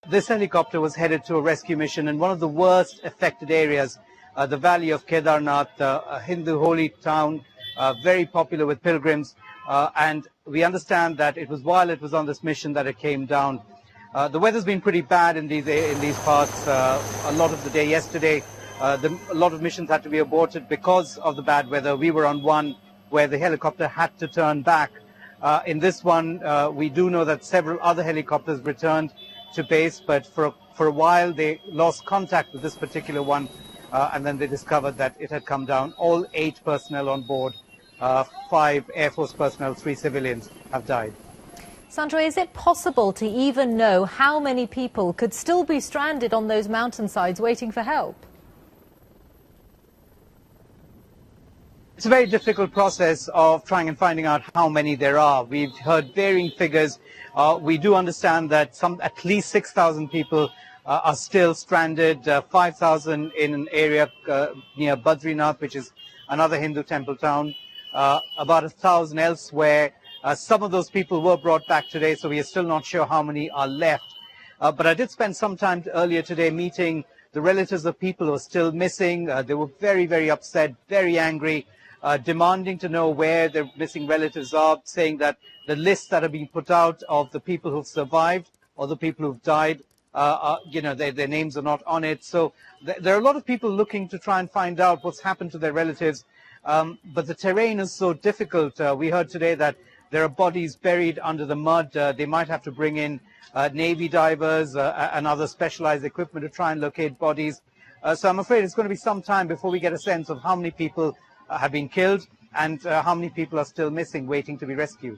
This helicopter was headed to a rescue mission in one of the worst affected areas, the valley of Kedarnath, a Hindu holy town, very popular with pilgrims. And we understand that it was while it was on this mission that it came down. The weather's been pretty bad in these parts. A lot of the day yesterday, a lot of missions had to be aborted because of the bad weather. We were on one where the helicopter had to turn back. In this one, we do know that several other helicopters returned to base, but for a while they lost contact with this particular one, and then they discovered that it had come down. All 8 personnel on board, 5 Air Force personnel, 3 civilians have died. Sandra, is it possible to even know how many people could still be stranded on those mountainsides waiting for help? It's a very difficult process of trying and finding out how many there are. We've heard varying figures. We do understand that at least 6,000 people are still stranded, 5,000 in an area near Badrinath, which is another Hindu temple town, about 1,000 elsewhere. Some of those people were brought back today, so we are still not sure how many are left. But I did spend some time earlier today meeting the relatives of people who are still missing. They were very, very upset, very angry, demanding to know where their missing relatives are, saying that the lists that are being put out of the people who've survived or the people who've died, their names are not on it. So there are a lot of people looking to try and find out what's happened to their relatives. But the terrain is so difficult. We heard today that there are bodies buried under the mud. They might have to bring in Navy divers and other specialized equipment to try and locate bodies. So I'm afraid it's going to be some time before we get a sense of how many people have been killed and how many people are still missing, waiting to be rescued.